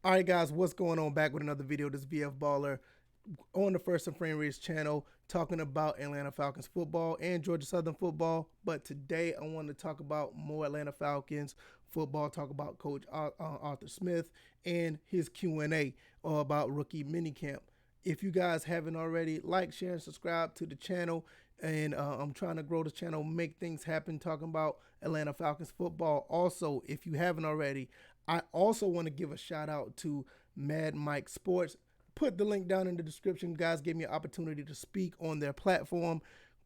All right, guys, what's going on? Back with another video. This VF Baller on the First and Frame Race channel, talking about Atlanta Falcons football and Georgia Southern football. But today, I want to talk about more Atlanta Falcons football. Talk about Coach Arthur Smith and his Q&A about rookie minicamp. If you guys haven't already, like, share, and subscribe to the channel. And I'm trying to grow the channel, make things happen, talking about Atlanta Falcons football. Also, if you haven't already, I also want to give a shout out to Mad Mike Sports. Put the link down in the description. Guys gave me an opportunity to speak on their platform.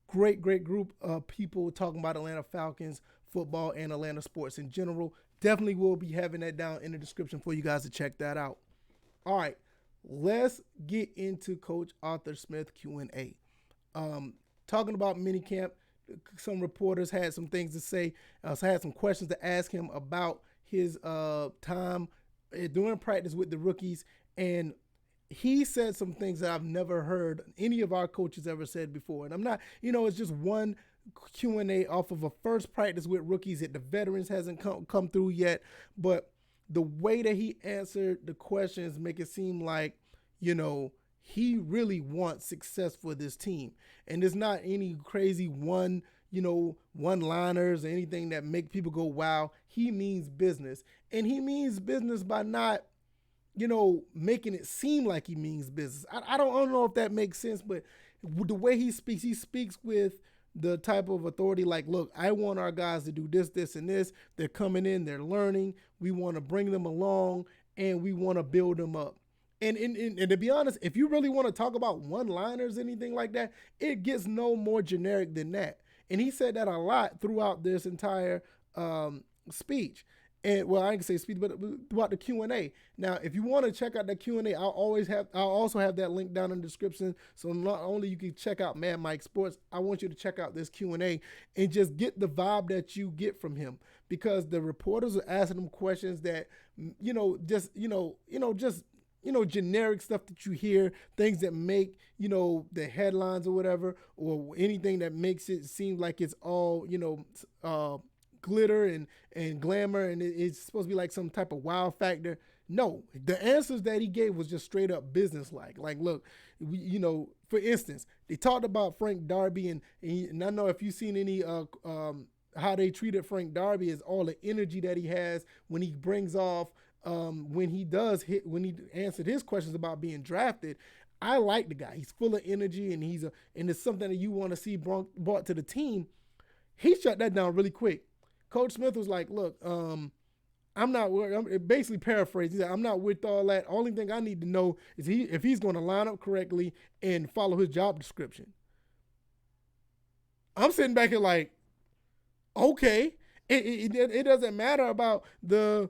Great group of people talking about Atlanta Falcons football and Atlanta sports in general. Definitely will be having that down in the description for you guys to check that out. All right, let's get into Coach Arthur Smith Q&A. Talking about minicamp, some reporters had some things to say. So I had some questions to ask him about his time doing practice with the rookies, and he said some things that I've never heard any of our coaches ever said before. And I'm not, it's just one Q&A off of a first practice with rookies that the veterans hasn't come through yet, but the way that he answered the questions make it seem like, he really wants success for this team. And there's not any crazy one-liners or anything that make people go, wow. He means business. And he means business by not, making it seem like he means business. I don't know if that makes sense, but the way he speaks with the type of authority like, look, I want our guys to do this, this, and this. They're coming in, they're learning. We want to bring them along, and we want to build them up. And to be honest, if you really want to talk about one-liners, anything like that, it gets no more generic than that. And he said that a lot throughout this entire speech. And well, I can say speech, but throughout the Q&A. Now, if you want to check out that Q&A, I'll also have that link down in the description. So not only you can check out Mad Mike Sports, I want you to check out this Q&A and just get the vibe that you get from him, because the reporters are asking him questions that generic stuff that you hear, things that make, the headlines or whatever, or anything that makes it seem like it's all, glitter and glamour, and it's supposed to be like some type of wow factor. No, the answers that he gave was just straight up business-like. Like, look, for instance, they talked about Frank Darby, and I know if you've seen any how they treated Frank Darby, is all the energy that he has when he brings off when he answered his questions about being drafted. I like the guy. He's full of energy, and and it's something that you want to see brought to the team. He shut that down really quick. Coach Smith was like, look, I'm not worried. I'm basically paraphrasing. He said, I'm not with all that. Only thing I need to know is if he's going to line up correctly and follow his job description. I'm sitting back here like, okay. It doesn't matter about the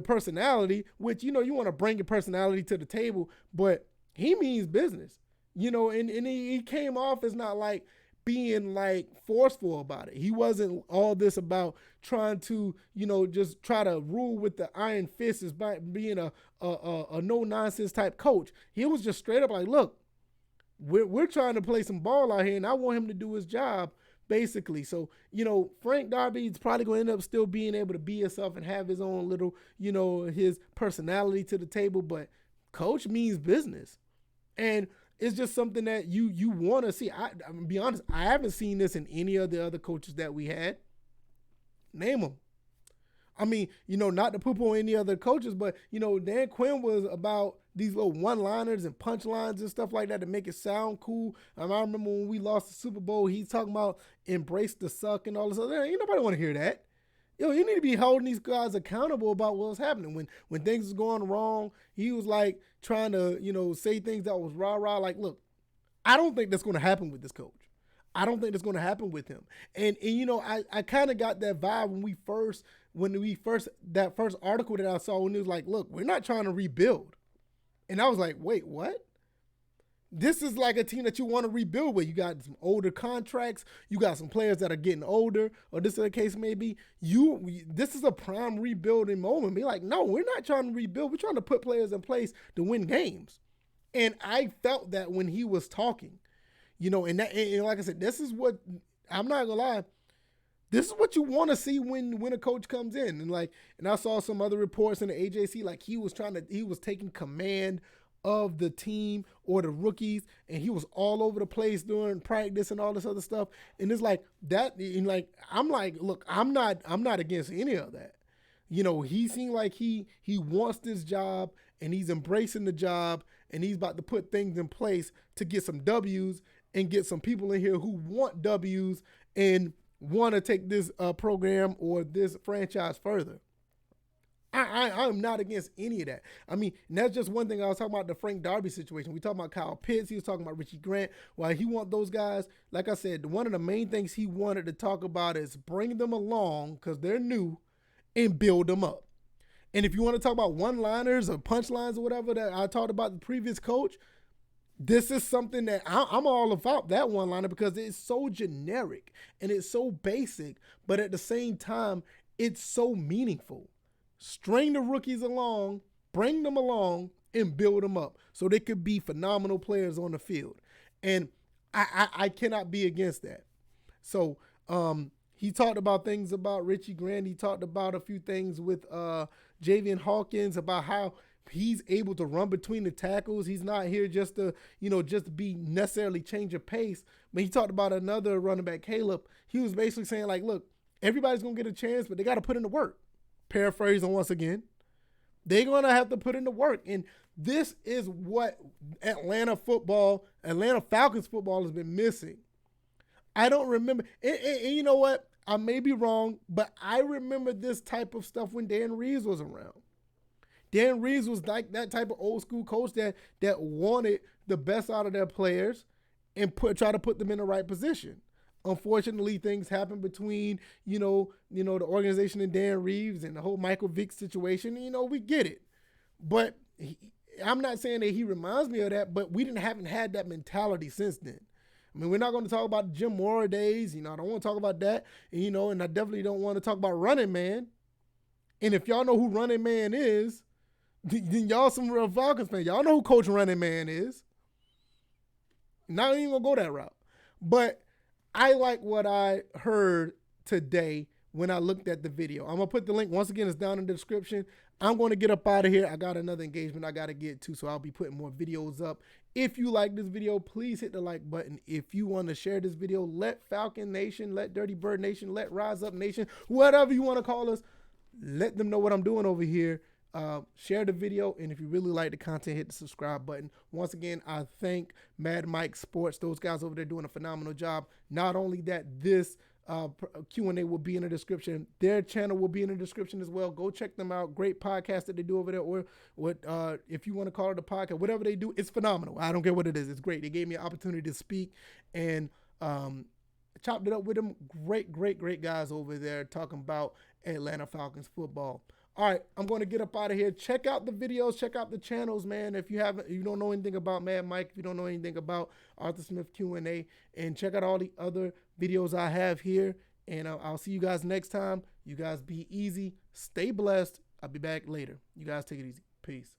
personality, which, you want to bring your personality to the table, but he means business, and he came off as not like being like forceful about it. He wasn't all this about trying to, just try to rule with the iron fist as by being a no nonsense type coach. He was just straight up like, look, we're trying to play some ball out here, and I want him to do his job, basically. So, Frank Darby is probably going to end up still being able to be himself and have his own little, his personality to the table, but coach means business. And it's just something that you want to see. I'm gonna be honest, I haven't seen this in any of the other coaches that we had. Name them. I mean, not to poop on any other coaches, but, Dan Quinn was about these little one-liners and punchlines and stuff like that to make it sound cool. I remember when we lost the Super Bowl, he's talking about embrace the suck and all this other. Ain't nobody want to hear that. You need to be holding these guys accountable about what was happening. When things was going wrong, he was like trying to, say things that was rah-rah. Like, look, I don't think that's going to happen with this coach. I don't think that's going to happen with him. And I kind of got that vibe that first article that I saw, when it was like, look, we're not trying to rebuild. And I was like, wait, what? This is like a team that you want to rebuild with. You got some older contracts. You got some players that are getting older, or this is the case may be. This is a prime rebuilding moment. Be like, no, we're not trying to rebuild. We're trying to put players in place to win games. And I felt that when he was talking, and like I said, this is what, I'm not gonna lie, This is what you want to see when a coach comes in. And I saw some other reports in the AJC, like he was taking command of the team or the rookies, and he was all over the place during practice and all this other stuff. And it's like that, and like I'm like, look, I'm not against any of that. He seemed like he wants this job and he's embracing the job and he's about to put things in place to get some W's and get some people in here who want W's and want to take this program or this franchise further. I'm not against any of that. I mean, and that's just one thing. I was talking about the Frank Darby situation. We talking about Kyle Pitts. He was talking about Richie Grant. Why he want those guys. Like I said, one of the main things he wanted to talk about is bring them along because they're new and build them up. And if you want to talk about one-liners or punchlines or whatever that I talked about the previous coach, this is something that I'm all about, that one-liner, because it's so generic and it's so basic, but at the same time, it's so meaningful. String the rookies along, bring them along, and build them up so they could be phenomenal players on the field. And I cannot be against that. So he talked about things about Richie Grant. He talked about a few things with Javian Hawkins about how he's able to run between the tackles. He's not here just to be necessarily change of pace. But he talked about another running back, Caleb. He was basically saying, like, look, everybody's going to get a chance, but they got to put in the work. Paraphrasing once again. They're going to have to put in the work. And this is what Atlanta Falcons football has been missing. I don't remember. And you know what? I may be wrong, but I remember this type of stuff when Dan Reeves was around. Dan Reeves was like that type of old school coach that wanted the best out of their players and try to put them in the right position. Unfortunately, things happen between, the organization and Dan Reeves and the whole Michael Vick situation. We get it. But I'm not saying that he reminds me of that, but we haven't had that mentality since then. I mean, we're not going to talk about the Jim Mora days. I don't want to talk about that. And I definitely don't want to talk about Running Man. And if y'all know who Running Man is, then y'all some real Falcons fans. Y'all know who Coach Running Man is. Not even going to go that route. But I like what I heard today when I looked at the video. I'm going to put the link. Once again, it's down in the description. I'm going to get up out of here. I got another engagement I got to get to, so I'll be putting more videos up. If you like this video, please hit the like button. If you want to share this video, let Falcon Nation, let Dirty Bird Nation, let Rise Up Nation, whatever you want to call us, let them know what I'm doing over here. Share the video, and if you really like the content, hit the subscribe button. Once again, I thank Mad Mike Sports. Those guys over there doing a phenomenal job. Not only that, this Q&A will be in the description. Their channel will be in the description as well. Go check them out. Great podcast that they do over there, or what if you want to call it a podcast, whatever they do, it's phenomenal. I don't care what it is. It's great. They gave me an opportunity to speak and chopped it up with them. Great guys over there talking about Atlanta Falcons football. All right, I'm going to get up out of here. Check out the videos. Check out the channels, man. If you don't know anything about Mad Mike, if you don't know anything about Arthur Smith Q&A, and check out all the other videos I have here. And I'll see you guys next time. You guys be easy. Stay blessed. I'll be back later. You guys take it easy. Peace.